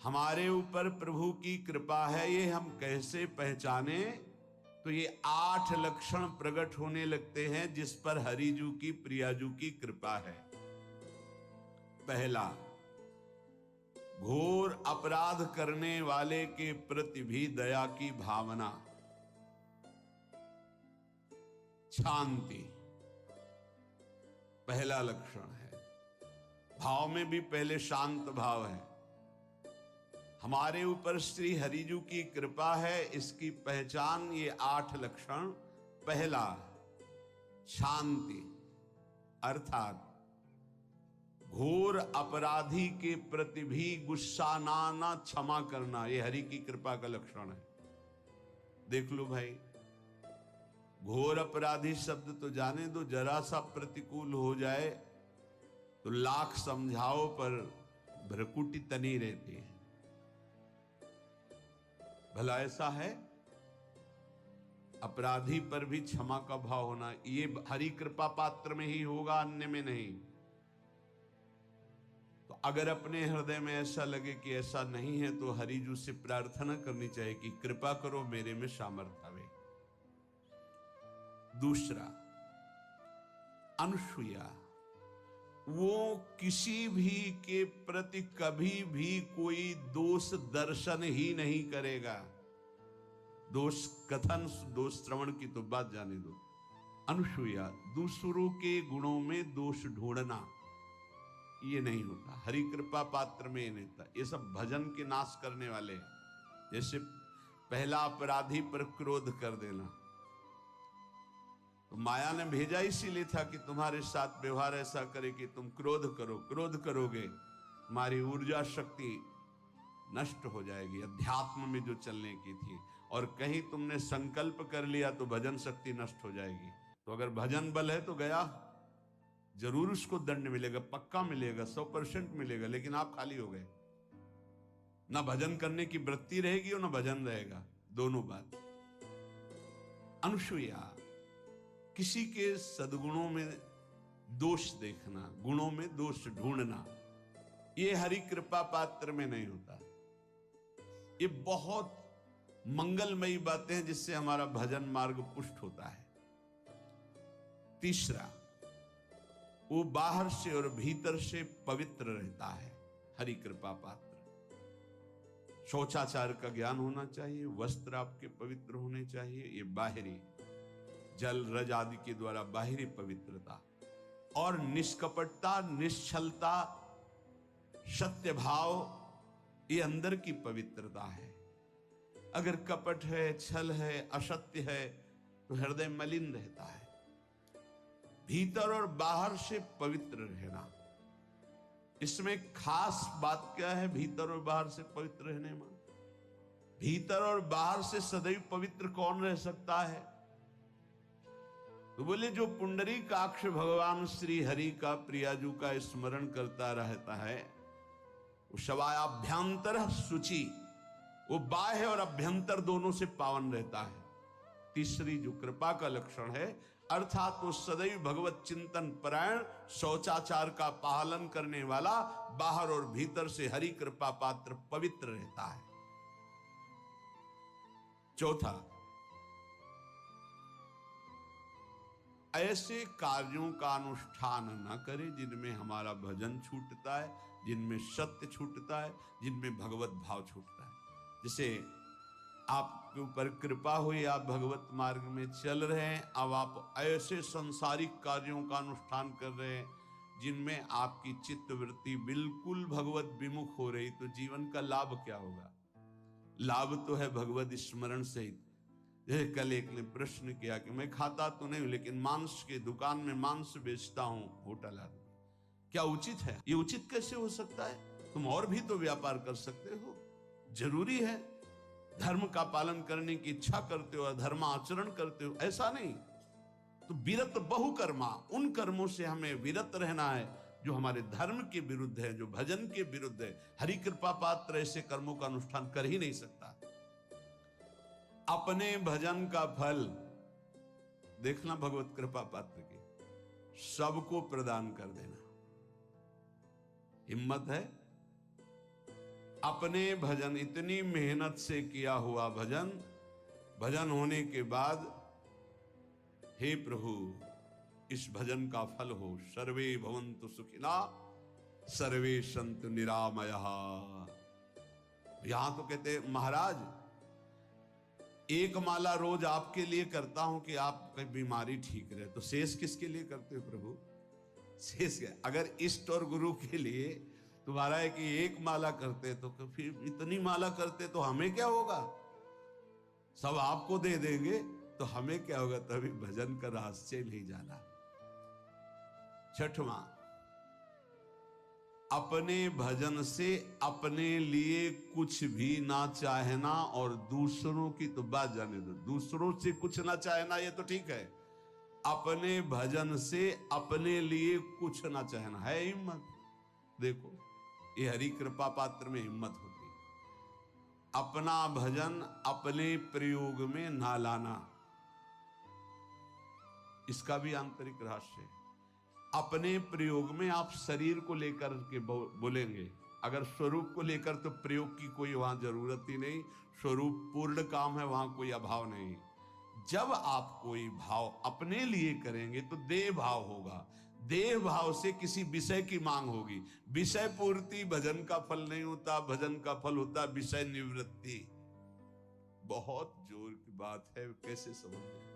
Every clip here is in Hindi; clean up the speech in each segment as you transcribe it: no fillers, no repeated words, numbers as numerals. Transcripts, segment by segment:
हमारे ऊपर प्रभु की कृपा है ये हम कैसे पहचाने? तो ये 8 लक्षण प्रकट होने लगते हैं जिस पर हरिजू की प्रियाजू की कृपा है। पहला, घोर अपराध करने वाले के प्रति भी दया की भावना, शांति पहला लक्षण है। भाव में भी पहले शांत भाव है। हमारे ऊपर श्री हरिजू की कृपा है, इसकी पहचान ये 8 लक्षण। पहला, शांति, अर्थात घोर अपराधी के प्रति भी गुस्सा ना क्षमा करना, ये हरि की कृपा का लक्षण है। देख लो भाई, घोर अपराधी शब्द तो जाने दो, जरा सा प्रतिकूल हो जाए तो लाख समझाओ पर भ्रकुटी तनी रहती है। भला ऐसा है? अपराधी पर भी क्षमा का भाव होना, ये हरि कृपा पात्र में ही होगा, अन्य में नहीं। तो अगर अपने हृदय में ऐसा लगे कि ऐसा नहीं है तो हरिजू से प्रार्थना करनी चाहिए कि कृपा करो, मेरे में सामर्थ्य आवे। दूसरा, अनुसूया, वो किसी भी के प्रति कभी भी कोई दोष दर्शन ही नहीं करेगा। दोष कथन, दोष श्रवण की तो बात जाने दो। अनुसूया, दूसरों के गुणों में दोष ढूंढना ये नहीं होता, हरि कृपा पात्र में ये नहीं होता। ये सब भजन के नाश करने वाले हैं। जैसे पहला अपराधी पर क्रोध कर देना, तो माया ने भेजा इसीलिए था कि तुम्हारे साथ व्यवहार ऐसा करे कि तुम क्रोध करो। क्रोध करोगे तुम्हारी ऊर्जा शक्ति नष्ट हो जाएगी, अध्यात्म में जो चलने की थी। और कहीं तुमने संकल्प कर लिया तो भजन शक्ति नष्ट हो जाएगी। तो अगर भजन बल है तो गया, जरूर उसको दंड मिलेगा, पक्का मिलेगा, 100% मिलेगा, लेकिन आप खाली हो गए। ना भजन करने की वृत्ति रहेगी और ना भजन रहेगा, दोनों बात। अनुसूया, किसी के सद्गुणों में दोष देखना, गुणों में दोष ढूंढना, ये हरि कृपा पात्र में नहीं होता। ये बहुत मंगलमयी बातें हैं जिससे हमारा भजन मार्ग पुष्ट होता है। तीसरा, वो बाहर से और भीतर से पवित्र रहता है, हरि कृपा पात्र। शौचाचार का ज्ञान होना चाहिए, वस्त्र आपके पवित्र होने चाहिए, ये बाहरी जल रज आदि के द्वारा बाहरी पवित्रता। और निष्कपटता, निश्चलता, सत्य भाव, ये अंदर की पवित्रता है। अगर कपट है, छल है, असत्य है तो हृदय मलिन रहता है। भीतर और बाहर से पवित्र रहना, इसमें खास बात क्या है? भीतर और बाहर से पवित्र रहने में, भीतर और बाहर से सदैव पवित्र कौन रह सकता है? तो बोले जो पुंडरीकाक्ष भगवान श्री हरि का, प्रियाजू का स्मरण करता रहता है, वो शवायाभ्यंतर शुचि, वो बाह्य और अभ्यंतर दोनों से पावन रहता है। तीसरी जो कृपा का लक्षण है, अर्थात वो सदैव भगवत चिंतन परायण, शौचाचार का पालन करने वाला, बाहर और भीतर से हरि कृपा पात्र पवित्र रहता है। चौथा, ऐसे कार्यों का अनुष्ठान न करे जिनमें हमारा भजन छूटता है, जिनमें सत्य छूटता है, जिनमें भगवत भाव छूटता है। जैसे आपके ऊपर कृपा हुई, आप भगवत मार्ग में चल रहे हैं, अब आप ऐसे संसारिक कार्यों का अनुष्ठान कर रहे हैं जिनमें आपकी चित्तवृत्ति बिल्कुल भगवत विमुख हो रही, तो जीवन का लाभ क्या होगा? लाभ तो है भगवत स्मरण सहित। जैसे कल एक ने प्रश्न किया कि मैं खाता तो नहीं हूं लेकिन मांस के दुकान में मांस बेचता हूं, होटल आदमी, क्या उचित है? ये उचित कैसे हो सकता है? तुम और भी तो व्यापार कर सकते हो। जरूरी है धर्म का पालन करने की इच्छा करते हो, धर्म आचरण करते हो, ऐसा नहीं। तो विरत बहुकर्मा, उन कर्मों से हमें विरत रहना है जो हमारे धर्म के विरुद्ध है, जो भजन के विरुद्ध है। हरि कृपा पात्र ऐसे कर्मों का अनुष्ठान कर ही नहीं सकता। अपने भजन का फल देखना भगवत कृपा पात्र की, सबको प्रदान कर देना। हिम्मत है? अपने भजन, इतनी मेहनत से किया हुआ भजन, भजन होने के बाद हे प्रभु इस भजन का फल हो, सर्वे भवन्तु सुखिना सर्वे सन्तु निरामयः। यहां तो कहते महाराज एक माला रोज आपके लिए करता हूं कि आपकी बीमारी ठीक रहे, तो शेष किसके लिए करते हो प्रभु? शेष क्या? अगर इष्ट और गुरु के लिए तुम्हारा है कि एक माला करते तो फिर इतनी माला करते तो हमें क्या होगा? सब आपको दे देंगे तो हमें क्या होगा? तभी भजन का रहस्य नहीं जाना। छठवां, अपने भजन से अपने लिए कुछ भी ना चाहना और दूसरों की तो बात जाने दो, दूसरों से कुछ ना चाहना ये तो ठीक है, अपने भजन से अपने लिए कुछ ना चाहना है हिम्मत। देखो ये हरि कृपा पात्र में हिम्मत होती है। अपना भजन अपने प्रयोग में ना लाना, इसका भी आंतरिक रहस्य है। अपने प्रयोग में आप शरीर को लेकर के बोलेंगे, अगर स्वरूप को लेकर तो प्रयोग की कोई वहां जरूरत ही नहीं, स्वरूप पूर्ण काम है, वहां कोई अभाव नहीं। जब आप कोई भाव अपने लिए करेंगे तो देह भाव होगा, देह भाव से किसी विषय की मांग होगी। विषय पूर्ति भजन का फल नहीं होता, भजन का फल होता विषय निवृत्ति। बहुत जोर की बात है, कैसे समझें?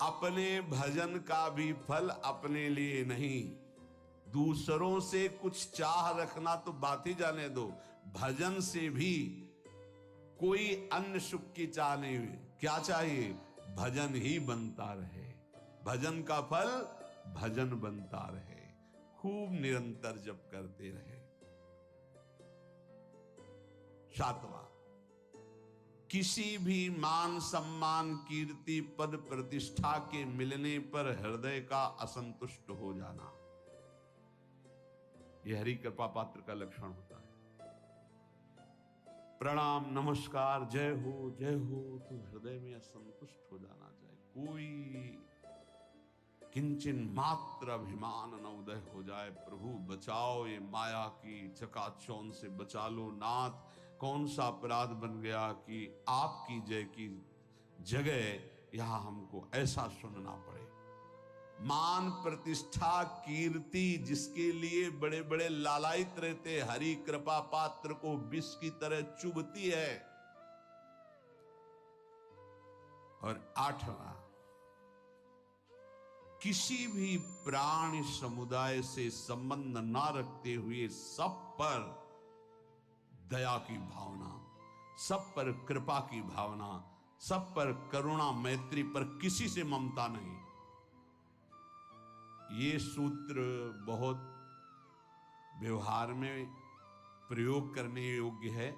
अपने भजन का भी फल अपने लिए नहीं, दूसरों से कुछ चाह रखना तो बात ही जाने दो, भजन से भी कोई अन्य सुख की चाह नहीं हुई। क्या चाहिए? भजन ही बनता रहे, भजन का फल भजन बनता रहे, खूब निरंतर जप करते रहे। सातवां, किसी भी मान सम्मान कीर्ति पद प्रतिष्ठा के मिलने पर हृदय का असंतुष्ट हो जाना, यह हरि कृपा पात्र का लक्षण होता है। प्रणाम नमस्कार जय हो तो हृदय में असंतुष्ट हो जाना चाहिए, कोई किंचन मात्र अभिमान न उदय हो जाए। प्रभु बचाओ, ये माया की चकाचौंध से बचा लो नाथ। कौन सा अपराध बन गया कि आपकी जय की जगह यहां हमको ऐसा सुनना पड़े। मान प्रतिष्ठा कीर्ति जिसके लिए बड़े बड़े लालायित रहते, हरि कृपा पात्र को विष की तरह चुभती है। और आठवां, किसी भी प्राणी समुदाय से संबंध ना रखते हुए सब पर दया की भावना, सब पर कृपा की भावना, सब पर करुणा मैत्री पर किसी से ममता नहीं। ये सूत्र बहुत व्यवहार में प्रयोग करने योग्य है।